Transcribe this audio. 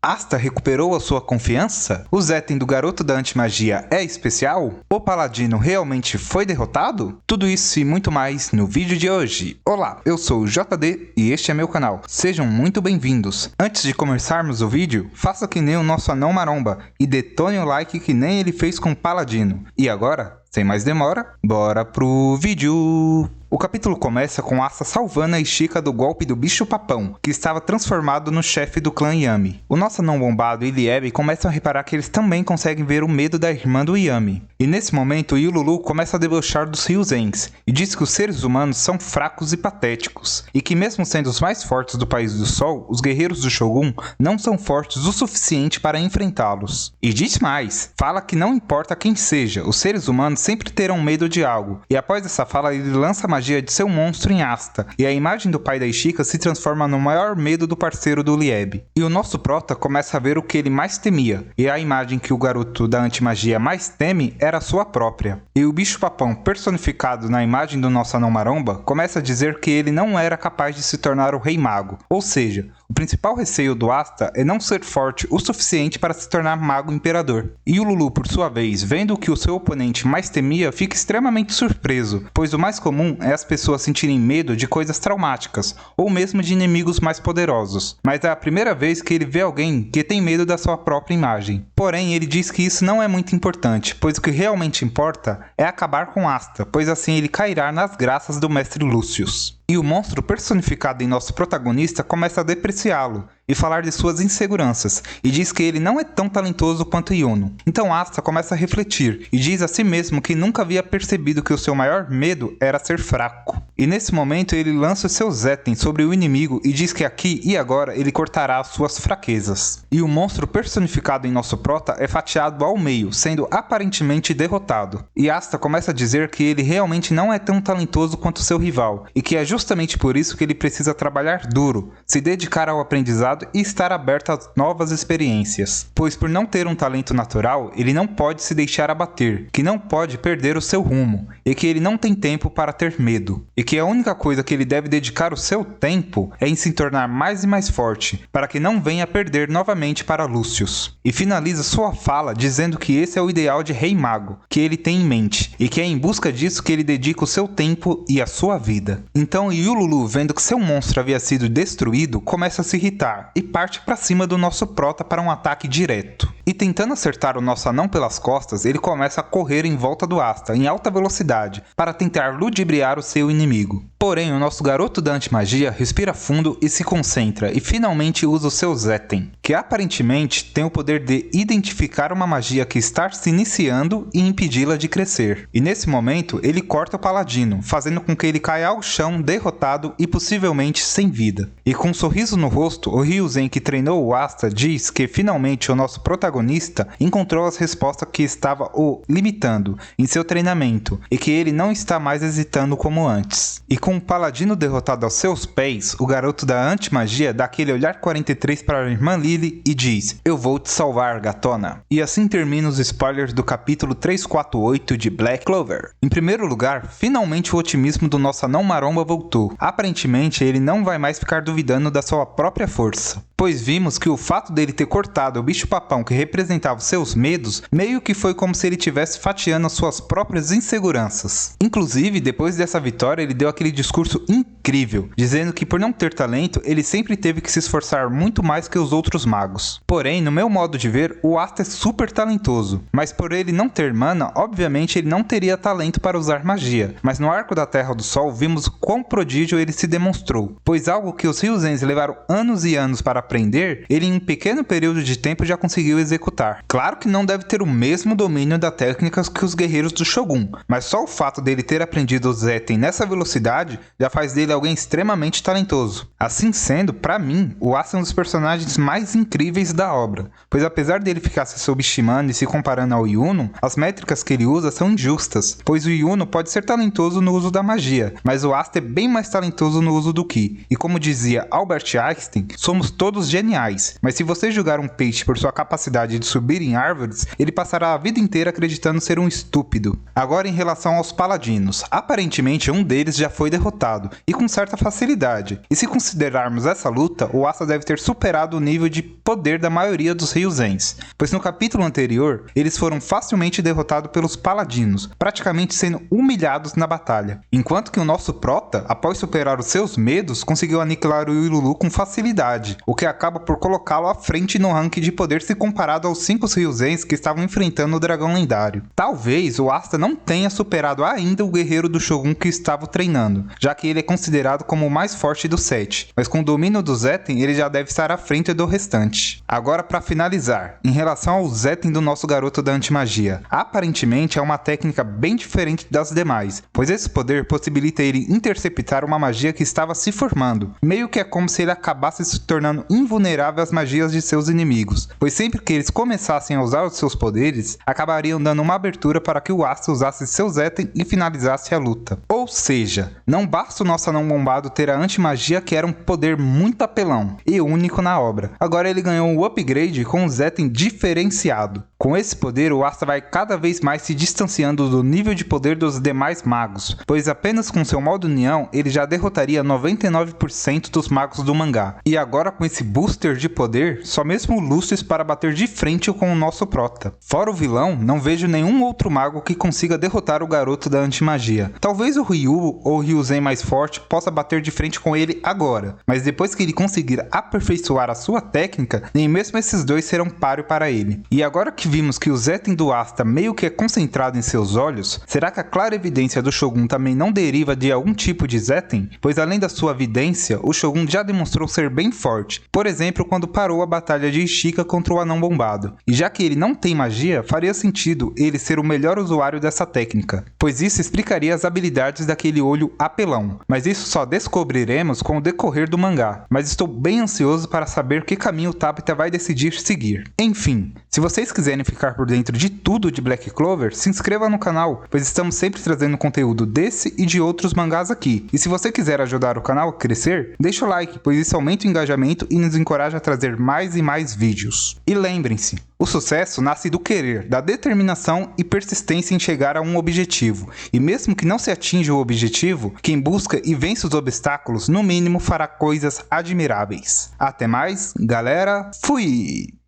Asta recuperou a sua confiança? O Zetten do garoto da antimagia é especial? O paladino realmente foi derrotado? Tudo isso e muito mais no vídeo de hoje. Olá, eu sou o JD e este é meu canal. Sejam muito bem-vindos. Antes de começarmos o vídeo, faça que nem o nosso anão maromba e detone o like que nem ele fez com o paladino. E agora, sem mais demora, bora pro vídeo! O capítulo começa com Asta salvando a Ishika do golpe do bicho-papão, que estava transformado no chefe do clã Yami. O nosso anão bombado e Liebe começam a reparar que eles também conseguem ver o medo da irmã do Yami. E nesse momento, Yululu começa a debochar dos Ryuzens, e diz que os seres humanos são fracos e patéticos, e que mesmo sendo os mais fortes do País do Sol, os guerreiros do Shogun não são fortes o suficiente para enfrentá-los. E diz mais, fala que não importa quem seja, os seres humanos sempre terão medo de algo, e após essa fala ele lança a magia de seu monstro em Asta, e a imagem do pai da Ishika se transforma no maior medo do parceiro do Liebe. E o nosso prota começa a ver o que ele mais temia, e a imagem que o garoto da antimagia mais teme era a sua própria. E o bicho-papão personificado na imagem do nosso anão maromba começa a dizer que ele não era capaz de se tornar o rei mago, ou seja, o principal receio do Asta é não ser forte o suficiente para se tornar mago imperador. E o Lulu, por sua vez, vendo o que o seu oponente mais temia, fica extremamente surpreso, pois o mais comum é as pessoas sentirem medo de coisas traumáticas, ou mesmo de inimigos mais poderosos. Mas é a primeira vez que ele vê alguém que tem medo da sua própria imagem. Porém, ele diz que isso não é muito importante, pois o que realmente importa é acabar com Asta, pois assim ele cairá nas graças do mestre Lucius. E o monstro personificado em nosso protagonista começa a depreciá-lo e falar de suas inseguranças, e diz que ele não é tão talentoso quanto Yuno. Então Asta começa a refletir, e diz a si mesmo que nunca havia percebido que o seu maior medo era ser fraco. E nesse momento ele lança o seu Zetten sobre o inimigo e diz que aqui e agora ele cortará as suas fraquezas. E o monstro personificado em nosso prota é fatiado ao meio, sendo aparentemente derrotado. E Asta começa a dizer que ele realmente não é tão talentoso quanto seu rival, e que é justamente por isso que ele precisa trabalhar duro, se dedicar ao aprendizado e estar aberto a novas experiências. Pois por não ter um talento natural, ele não pode se deixar abater, que não pode perder o seu rumo, e que ele não tem tempo para ter medo, e que a única coisa que ele deve dedicar o seu tempo é em se tornar mais e mais forte, para que não venha perder novamente para Lucius. E finaliza sua fala dizendo que esse é o ideal de rei mago, que ele tem em mente, e que é em busca disso que ele dedica o seu tempo e a sua vida. Então Yululu, vendo que seu monstro havia sido destruído, começa a se irritar, e parte para cima do nosso prota para um ataque direto. E tentando acertar o nosso anão pelas costas, ele começa a correr em volta do Asta, em alta velocidade, para tentar ludibriar o seu inimigo. Porém, o nosso garoto da antimagia respira fundo e se concentra, e finalmente usa o seu Zetten, que aparentemente tem o poder de identificar uma magia que está se iniciando e impedi-la de crescer. E nesse momento, ele corta o paladino, fazendo com que ele caia ao chão derrotado e possivelmente sem vida. E com um sorriso no rosto, o Ryuzen que treinou o Asta diz que finalmente o nosso protagonista encontrou as respostas que estava o limitando em seu treinamento, e que ele não está mais hesitando como antes. E com o paladino derrotado aos seus pés, o garoto da antimagia dá aquele olhar 43 para a irmã Lily e diz: "Eu vou te salvar, gatona." E assim termina os spoilers do capítulo 348 de Black Clover. Em primeiro lugar, finalmente o otimismo do nosso anão maromba voltou. Aparentemente ele não vai mais ficar duvidando da sua própria força, pois vimos que o fato dele ter cortado o bicho-papão que representava seus medos, meio que foi como se ele estivesse fatiando as suas próprias inseguranças. Inclusive, depois dessa vitória, ele deu aquele discurso incrível, dizendo que por não ter talento, ele sempre teve que se esforçar muito mais que os outros magos. Porém, no meu modo de ver, o Asta é super talentoso, mas por ele não ter mana, obviamente ele não teria talento para usar magia. Mas no Arco da Terra do Sol, vimos quão prodígio ele se demonstrou, pois algo que os Ryuzens levaram anos e anos para aprender, ele em um pequeno período de tempo já conseguiu executar. Claro que não deve ter o mesmo domínio das técnicas que os guerreiros do Shogun, mas só o fato dele ter aprendido o Zetten nessa velocidade já faz dele alguém extremamente talentoso. Assim sendo, para mim, o Asta é um dos personagens mais incríveis da obra, pois apesar dele ficar se subestimando e se comparando ao Yuno, as métricas que ele usa são injustas, pois o Yuno pode ser talentoso no uso da magia, mas o Asta é bem mais talentoso no uso do Ki, e como dizia Albert Einstein, somos todos todos geniais, mas se você julgar um peixe por sua capacidade de subir em árvores, ele passará a vida inteira acreditando ser um estúpido. Agora em relação aos paladinos, aparentemente um deles já foi derrotado, e com certa facilidade, e se considerarmos essa luta, o Asta deve ter superado o nível de poder da maioria dos Ryuzens, pois no capítulo anterior, eles foram facilmente derrotados pelos paladinos, praticamente sendo humilhados na batalha, enquanto que o nosso prota, após superar os seus medos, conseguiu aniquilar o Ilulu com facilidade, o que acaba por colocá-lo à frente no ranking de poder se comparado aos 5 Ryuzens que estavam enfrentando o dragão lendário. Talvez o Asta não tenha superado ainda o guerreiro do Shogun que estava treinando, já que ele é considerado como o mais forte dos 7, mas com o domínio do Zetten ele já deve estar à frente do restante. Agora para finalizar, em relação ao Zetten do nosso garoto da antimagia, aparentemente é uma técnica bem diferente das demais, pois esse poder possibilita ele interceptar uma magia que estava se formando, meio que é como se ele acabasse se tornando invulnerável às magias de seus inimigos, pois sempre que eles começassem a usar os seus poderes, acabariam dando uma abertura para que o Asta usasse seu Zetten e finalizasse a luta. Ou seja, não basta o nosso anão bombado ter a antimagia que era um poder muito apelão e único na obra, agora ele ganhou um upgrade com um Zetten diferenciado. Com esse poder, o Asta vai cada vez mais se distanciando do nível de poder dos demais magos, pois apenas com seu modo união ele já derrotaria 99% dos magos do mangá. E agora com esse booster de poder, só mesmo o Lucius para bater de frente com o nosso prota. Fora o vilão, não vejo nenhum outro mago que consiga derrotar o garoto da antimagia. Talvez o Ryu ou o Ryuzen mais forte possa bater de frente com ele agora, mas depois que ele conseguir aperfeiçoar a sua técnica, nem mesmo esses dois serão páreo para ele. E agora que vimos que o Zetten do Asta meio que é concentrado em seus olhos, será que a clara evidência do Shogun também não deriva de algum tipo de Zetten? Pois além da sua vidência, o Shogun já demonstrou ser bem forte, por exemplo quando parou a batalha de Ishika contra o anão bombado. E já que ele não tem magia, faria sentido ele ser o melhor usuário dessa técnica, pois isso explicaria as habilidades daquele olho apelão, mas isso só descobriremos com o decorrer do mangá, mas estou bem ansioso para saber que caminho o Tabata vai decidir seguir. Enfim, se vocês quiserem ficar por dentro de tudo de Black Clover, se inscreva no canal, pois estamos sempre trazendo conteúdo desse e de outros mangás aqui. E se você quiser ajudar o canal a crescer, deixa o like, pois isso aumenta o engajamento e nos encoraja a trazer mais e mais vídeos. E lembrem-se, o sucesso nasce do querer, da determinação e persistência em chegar a um objetivo. E mesmo que não se atinja o objetivo, quem busca e vence os obstáculos, no mínimo fará coisas admiráveis. Até mais, galera. Fui!